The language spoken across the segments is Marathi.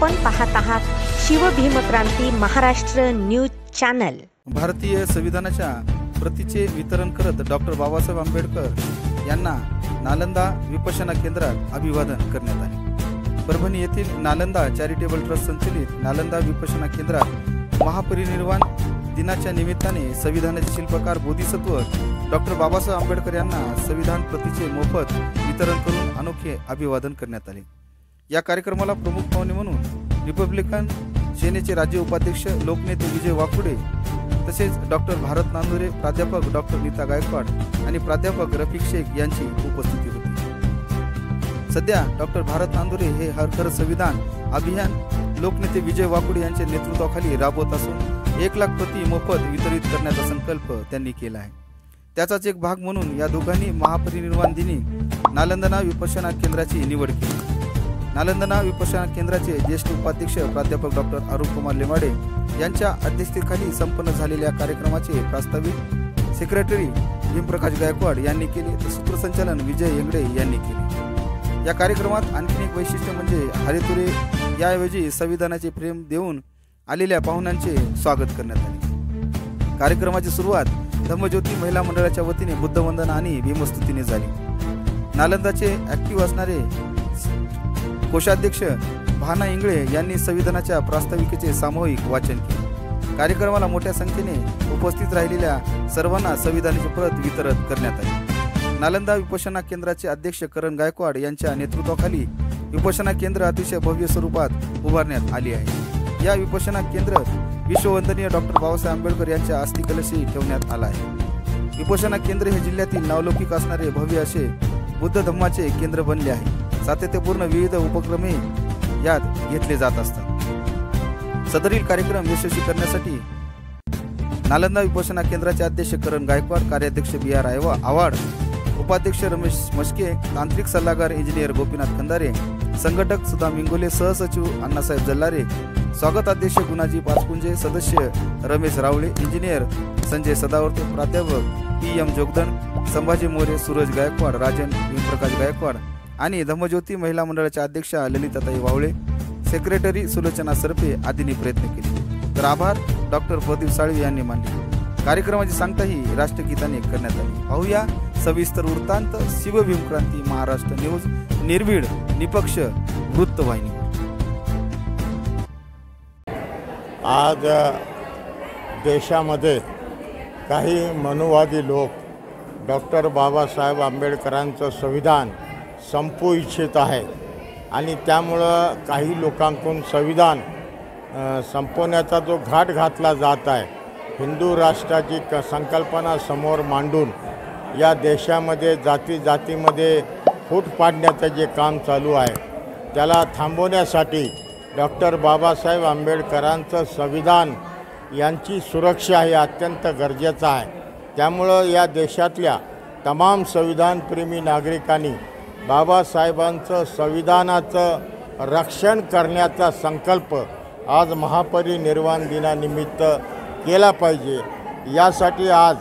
आपण पाहत आहात शिवभीमक्रांती महाराष्ट्र न्यूज चॅनल। भारतीय संविधानाच्या प्रतीचे वितरण करत डॉक्टर बाबासाहेब आंबेडकर यांना नालंदा विपश्यना केंद्रात अभिवादन करण्यात आले। परभणी येथील नालंदा चॅरिटेबल ट्रस्ट संचलित नालंदा विपश्यना केंद्रात महापरिनिर्वाण दिनाच्या निमित्ताने संविधानाचे शिल्पकार बोधिसत्व डॉक्टर बाबासाहेब आंबेडकर यांना संविधान प्रतीचे मोफत वितरण करून अनोखे अभिवादन करण्यात आले। या कार्यक्रमाला प्रमुख पाहुणे म्हणून रिपब्लिकन सेनेचे राज्य उपाध्यक्ष लोकनेते विजय वाकुडे तसेच डॉक्टर भारत नांदुरे, प्राध्यापक डॉक्टर नीता गायकवाड आणि प्राध्यापक रफिक शेख यांची उपस्थिती होती। सध्या डॉक्टर भारत नांदुरे हे हर घर संविधान अभियान लोकनेते विजय वाकुडे यांच्या नेतृत्वाखाली राबवत असून 1 लाख प्रती मोफत वितरित करण्याचा संकल्प त्यांनी केला आहे। त्याचाच एक भाग म्हणून या दोघांनी महापरिनिर्वाण दिनी नालंदा विपश्यना केंद्राची निवड केली। नालंदा विपश्यना केंद्राचे ज्येष्ठ उपाध्यक्ष प्राध्यापक डॉक्टर अरुण कुमार लेमाडे यांच्या अध्यक्षतेखाली संपन्न झालेल्या कार्यक्रमाचे प्रास्ताविक सेक्रेटरी भीमप्रकाश गायकवाड यांनी केले तर सूत्रसंचालन विजय येंगडे यांनी केले। या कार्यक्रमात आणखी एक वैशिष्ट्य म्हणजे हरितुरे याऐवजी संविधानाचे फ्रेम देऊन आलेल्या पाहुण्यांचे स्वागत करण्यात आले। कार्यक्रमाची सुरुवात धम्मज्योती महिला मंडळाच्या वतीने बुद्धवंदना आणि भीमस्तुतीने झाली। नालंदाचे ऍक्टिव्ह असणारे कोषाध्यक्ष भाना इंगळे यांनी संविधानाच्या प्रास्ताविकेचे सामूहिक वाचन केले। कार्यक्रमाला मोठ्या संख्येने उपस्थित राहिलेल्या सर्वांना संविधानाची प्रत वितरित करण्यात आली। नालंदा विपश्यना केंद्राचे अध्यक्ष करण गायकवाड यांच्या नेतृत्वाखाली विपश्यना केंद्र अतिशय भव्य स्वरूपात उभारण्यात आली आहे। या विपश्यना केंद्र विश्ववंदनीय डॉक्टर बाबासाहेब आंबेडकर यांच्या अस्थिकलशी ठेवण्यात आला आहे। विपश्यना केंद्र हे जिल्ह्यातील नावलौकिक असणारे भव्य असे बुद्ध धम्माचे केंद्र बनले आहे। सातत्यपूर्ण विविध उपक्रमे यात घेतले जात असतात। सदरील कार्यक्रम यशस्वी करण्यासाठी नालंदा विपश्यना केंद्राचे अध्यक्ष करण गायकवाड, कार्याध्यक्ष BR आव्हाड, उपाध्यक्ष रमेश मस्के, तांत्रिक सल्लागार इंजिनियर गोपीनाथ खंदारे, संघटक सुधा मिंगोले, सहसचिव अण्णासाहेब जल्लारे, स्वागत अध्यक्ष गुणाजी पाचपुंजे, सदस्य रमेश रावळे, इंजिनियर संजय सदावर्ते, प्राध्यापक PM जोगदन, संभाजी मोरे, सूरज गायकवाड, राजन भीमप्रकाश गायकवाड आणि धम्मज्योती महिला मंडळाच्या अध्यक्षा ललिताताई वावळे, सेक्रेटरी सुलोचना सरपे आदींनी प्रयत्न केले तर आभार डॉक्टर प्रदीप साळवी यांनी मानले। कार्यक्रमाची सांगताही राष्ट्रगीताने करण्यात आली। पाहूया सविस्तर वृत्तांत शिवभीमक्रांती महाराष्ट्र न्यूज निर्भीड निपक्ष वृत्तवाहिनीवर। आज देशामध्ये काही मनुवादी लोक डॉक्टर बाबासाहेब आंबेडकरांचं संविधान संपवू इच्छित आहे आणि त्यामुळं काही लोकांकडून संविधान संपवण्याचा जो घाट घातला जात आहे, हिंदू राष्ट्राची संकल्पना समोर मांडून या देशामध्ये जातीमध्ये फूट पाडण्याचं जे काम चालू आहे त्याला थांबवण्यासाठी डॉक्टर बाबासाहेब आंबेडकरांचं संविधान यांची सुरक्षा ही अत्यंत गरजेचं आहे। त्यामुळं या देशातल्या तमाम संविधानप्रेमी नागरिकांनी बाबासाहेबांचं संविधानाचं रक्षण करण्याचा संकल्प आज महापरिनिर्वाण दिनानिमित्त केला पाहिजे। यासाठी आज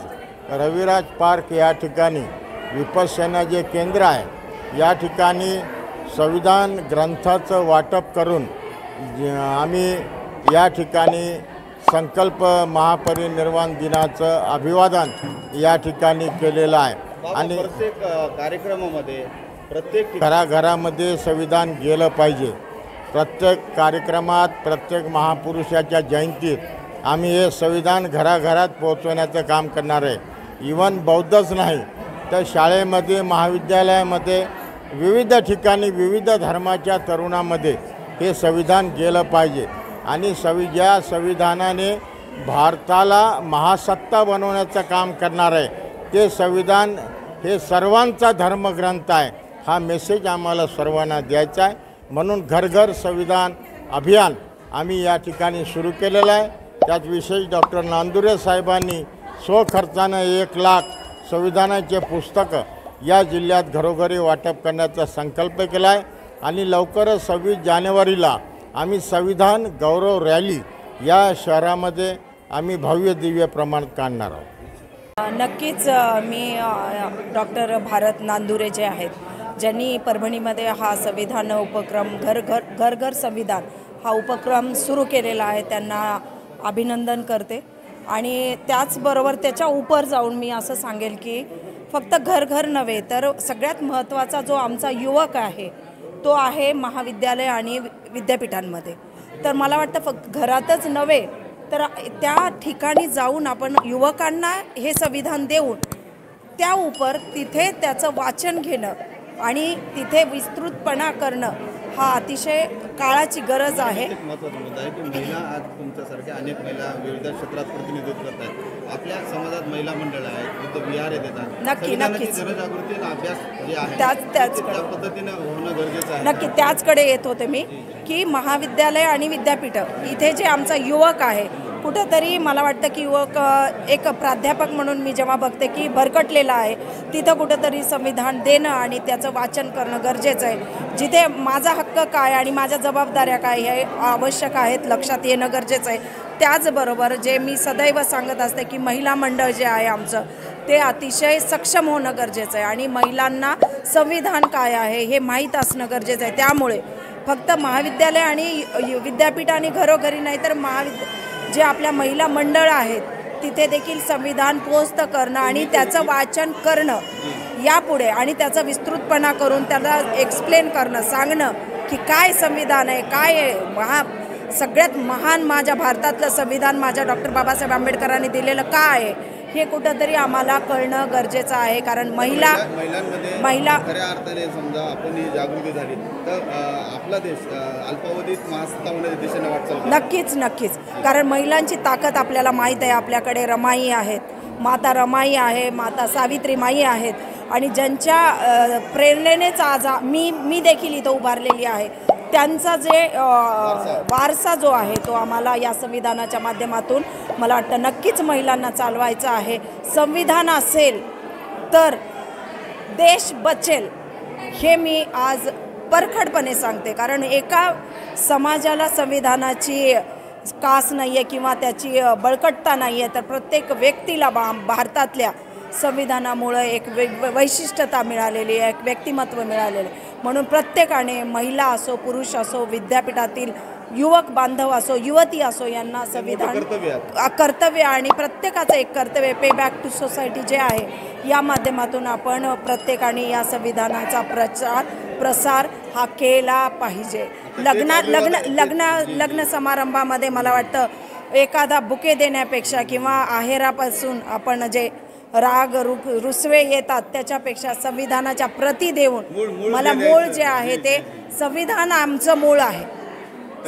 रविराज पार्क या ठिकाणी विपश्यना जे केंद्र आहे या ठिकाणी संविधान ग्रंथाचं वाटप करून आम्ही या ठिकाणी संकल्प महापरिनिर्वाण दिनाचं अभिवादन या ठिकाणी केलेलं आहे आणि प्रत्येक कार्यक्रमामध्ये प्रत्येक घराघरामध्ये संविधान गेलं पाहिजे। प्रत्येक कार्यक्रमात प्रत्येक महापुरुषाच्या जयंतीत आम्ही हे संविधान घराघरात पोहोचवण्याचं काम करणार आहे। इव्हन बौद्धच नाही तर शाळेमध्ये महाविद्यालयामध्ये विविध ठिकाणी विविध धर्माच्या तरुणामध्ये हे संविधान गेलं पाहिजे आणि ज्या संविधानाने भारताला महासत्ता बनवण्याचं काम करणार आहे ते संविधान हे सर्वांचा धर्मग्रंथ आहे हा मेसेज आम्हाला सर्वांना द्यायचा आहे। म्हणून घर घर संविधान अभियान आम्ही या ठिकाणी सुरू केलेलं आहे। त्यात विशेष डॉक्टर नांदुरे साहेबांनी स्वखर्चानं 1 लाख संविधानाचे पुस्तकं या जिल्ह्यात घरोघरी वाटप करण्याचा संकल्प केला आहे आणि लवकरच 26 जानेवारीला आम्ही संविधान गौरव रॅली या शहरामध्ये आम्ही भव्य दिव्य प्रमाणात काढणार आहोत। नक्कीच मी डॉक्टर भारत नांदुरे जे आहेत ज्यांनी परभणीमध्ये हा संविधान उपक्रम घर घर संविधान हा उपक्रम सुरू केलेला आहे त्यांना अभिनंदन करते. आणि त्याचबरोबर त्याच्या उपर जाऊन मी असं सांगेल की फक्त घर नव्हे तर सगळ्यात महत्त्वाचा जो आमचा युवक आहे तो आहे महाविद्यालय आणि विद्यापीठांमध्ये. तर मला वाटतं फक्त घरातच नव्हे तर त्या ठिकाणी जाऊन आपण युवकांना हे संविधान देऊन त्या उपर तिथे त्याचं वाचन घेणं आणि तिथे विस्तृतपणा करणं हा अतिशय काळाची गरज आहे. एक महत्त्वाचा मुद्दा आहे की महिला आज तुमच्यासारख्या अनेक महिला विविध क्षेत्रात प्रतिनिधित्व करत आहेत. आपल्या समाजात महिला मंडळ आहेत, विविध विहार येतात. नक्कीच जनजागृती आणि अभ्यास जे आहे त्याच त्या पद्धतीने होणं गरजेचं आहे. नक्की त्याचकडे येत होते मी की महाविद्यालय आणि विद्यापीठ इथे जे आमचा युवक आहे कुठंतरी मला वाटतं की युवक एक प्राध्यापक म्हणून मी जेव्हा बघते की भरकटलेला आहे तिथं कुठंतरी संविधान देणं आणि त्याचं वाचन करणं गरजेचं आहे. जिथे माझा हक्क काय आणि माझ्या जबाबदाऱ्या काय हे आवश्यक आहेत लक्षात येणं गरजेचं आहे. त्याचबरोबर जे मी सदैव सांगत असते की महिला मंडळ जे आहे आमचं ते अतिशय सक्षम होणं गरजेचं आहे आणि महिलांना संविधान काय आहे हे माहीत असणं गरजेचं आहे. त्यामुळे फक्त महाविद्यालय आणि विद्यापीठ आणि घरोघरी नाही तर जे आपल्या महिला मंडळ आहेत तिथे देखील संविधान पोस्ट करणं आणि त्याचं वाचन करणं यापुढे आणि त्याचा विस्तृतपणा करून त्याला एक्सप्लेन करणं सांगणं की काय संविधान आहे काय आहे सगळ्यात महान माझ्या भारतातलं संविधान माझ्या डॉक्टर बाबासाहेब आंबेडकरांनी दिलेलं काय आहे हे कुठंतरी आम्हाला कळणं गरजेचं आहे. कारण महिला खऱ्या अर्थाने समजा आपण ही जागृती झाली तर आपला देश अल्पावधीत महासत्ता होण्याच्या दिशेने वाटचाल नक्कीच कारण महिलांची ताकद आपल्याला माहीत आहे. आपल्याकडे रमाई आहेत, माता रमाई आहे, माता सावित्रीमाई आहेत आणि ज्यांच्या प्रेरणेनेच आज मी देखील इथं उभारलेली आहे. त्यांचा जे वारसा जो आहे तो आम्हाला या संविधानाच्या माध्यमातून मला वाटतं नक्कीच महिलांना चालवायचा आहे. संविधान असेल तर देश बचेल हे मी आज परखडपणे सांगते. कारण एका समाजाला संविधानाची कास नाही आहे किंवा त्याची बळकटता नाही आहे तर प्रत्येक व्यक्तीला भारतातल्या संविधानामुळे एक वैशिष्ट्यता मिळालेली आहे, एक व्यक्तिमत्व मिळालेलं आहे. म्हणून प्रत्येकाने महिला असो पुरुष असो विद्यापीठातील युवक बांधव असो युवती असो यांना संविधान कर्तव्य आणि प्रत्येकाचं एक कर्तव्य पे बॅक टू सोसायटी जे आहे या माध्यमातून आपण प्रत्येकाने या संविधानाचा प्रसार हा केला पाहिजे. लग्न समारंभामध्ये मला वाटतं एखादा बुके देण्यापेक्षा किंवा आहेरापासून आपण जे राग रुसवे येतात त्याच्यापेक्षा संविधानाच्या प्रती देऊन मला मूळ जे आहे ते संविधान आमचं मूळ आहे.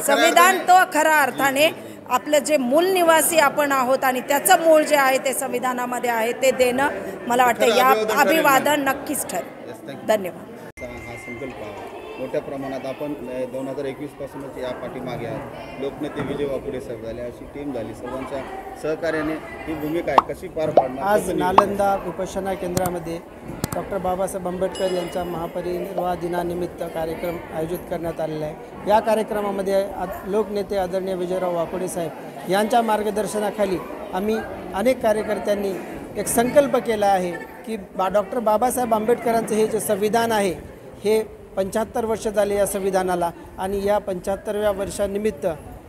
संविधान तो खऱ्या अर्थाने आपलं जे मूल निवासी आपण आहोत आणि त्याचं मूळ जे आहे ते संविधानामध्ये आहे ते देणं मला वाटतं या अभिवादन नक्कीच ठरेल. धन्यवाद. हा संकल्प मोठ्या प्रमाणात आपण 2021 पासूनच या पाठीमागे आहात. लोकनेते विजय वाकुडे साहेब झाले, अशी टीम झाली, सर्वांच्या सहकार्याने ही भूमिका आहे कशी पार पाडणार. आज नालंदा विपश्यना केंद्रामध्ये डॉक्टर बाबासाहेब आंबेडकर यांच्या महापरिनिर्वाण दिनानिमित्त कार्यक्रम आयोजित करण्यात आलेला आहे. या कार्यक्रमामध्ये लोकनेते आदरणीय विजयराव वाकुडे साहेब यांच्या मार्गदर्शनाखाली आम्ही अनेक कार्यकर्त्यांनी एक संकल्प केला आहे की डॉक्टर बाबासाहेब आंबेडकरांचं हे जे संविधान आहे हे 75 वर्ष झाले या संविधानाला आणि या 75व्या वर्षानिमित्त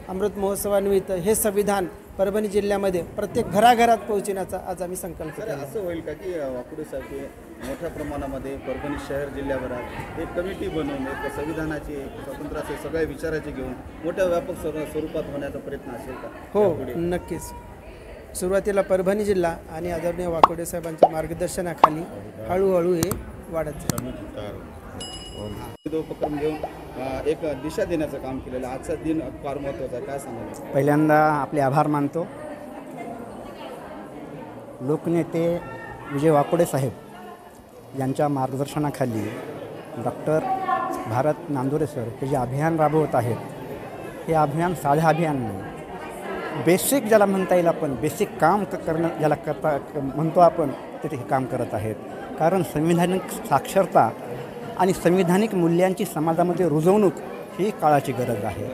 अमृत महोत्सवानिमित्त हे संविधान परभणी जिल्ह्यामध्ये प्रत्येक घराघरात पोहोचण्याचा आज आम्ही संकल्प केला. असं होईल का की वाकुडे साहेब हे मोठ्या प्रमाणामध्ये परभणी शहर जिल्ह्याभरात एक कमिटी बनवून एक संविधानाची स्वतंत्र असे सगळ्या विचाराचे घेऊन मोठ्या व्यापक स्वरूपात होण्याचा प्रयत्न असेल का? हो नक्कीच. सुरुवातीला परभणी जिल्हा आणि आदरणीय वाकुडे साहेबांच्या मार्गदर्शनाखाली हळूहळू हे वाढत जाईल. उपक्रम घेऊन एक दिशा देण्याचं काम केलेलं आजचा दिन फार महत्त्वाचा आहे. काय सांगाल? पहिल्यांदा आपले आभार मानतो. लोकनेते विजय वाकुडे साहेब यांच्या मार्गदर्शनाखाली डॉक्टर भारत नांदुरे सर हे जे अभियान राबवत आहेत हे अभियान साधं अभियान नाही, बेसिक ज्याला म्हणता येईल आपण बेसिक काम करणं ज्याला म्हणतो आपण ते काम करत आहेत. कारण संविधानिक साक्षरता आणि संविधानिक मूल्यांची समाजामध्ये रुजवणूक ही काळाची गरज आहे.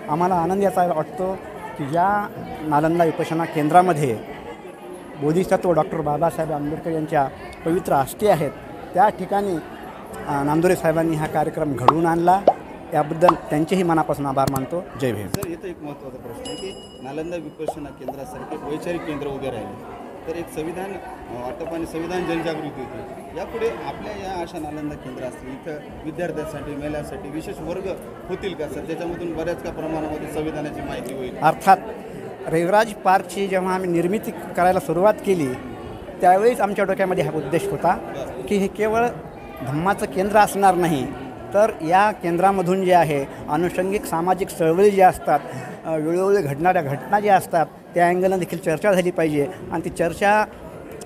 आम्हाला आनंद याचा वाटतो की या नालंदा विपश्यना केंद्रामध्ये बोधिसत्व डॉक्टर बाबासाहेब आंबेडकर यांच्या पवित्र अस्थी आहेत. त्या ठिकाणी नांदुरे साहेबांनी हा कार्यक्रम घडवून आणला याबद्दल त्यांचेही मनापासून आभार मानतो. जय भीम. सर, इथं एक महत्त्वाचा प्रश्न आहे की नालंदा विपश्यना केंद्रासारखे वैचारिक केंद्र उभे राहिले तर एक संविधान वाटप आणि संविधान जनजागृती होती. यापुढे आपल्या या अशा नालंदा केंद्र असतील इथं विद्यार्थ्यांसाठी महिलांसाठी विशेष वर्ग होतील का सर? त्याच्यामधून बऱ्याच का प्रमाणामध्ये संविधानाची माहिती होईल? अर्थात रविराज पार्कची जेव्हा आम्ही निर्मिती करायला सुरुवात केली त्यावेळीच आमच्या डोक्यामध्ये हा उद्देश होता की हे केवळ धम्माचं केंद्र असणार नाही तर या केंद्रामधून जे आहे अनुषंगिक सामाजिक चळवळी ज्या असतात, वेळोवेळी घडणाऱ्या घटना ज्या असतात त्या अँगलनं देखील चर्चा झाली पाहिजे आणि ती चर्चा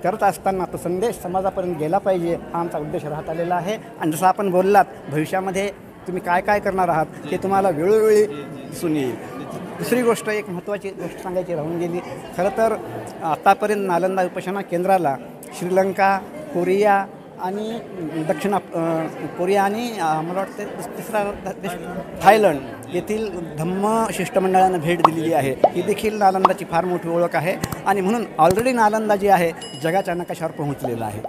करत असताना तो संदेश समाजापर्यंत गेला पाहिजे हा आमचा उद्देश राहत आलेला आहे. आणि जसं आपण बोललात भविष्यामध्ये तुम्ही काय काय करणार आहात हे तुम्हाला वेळोवेळी दिसून येईल. दुसरी गोष्ट, एक महत्त्वाची गोष्ट सांगायची राहून गेली. खरं तर आतापर्यंत नालंदा विपश्यना केंद्राला श्रीलंका, कोरिया आणि कोरिया आणि मला वाटतं तिसरा देश थायलंड येथील धम्म शिष्टमंडळानं भेट दिलेली आहे. ही देखील नालंदाची फार मोठी ओळख आहे आणि म्हणून ऑलरेडी नालंदा जी आहे जगाच्या नकाशावर पोहोचलेलं आहे.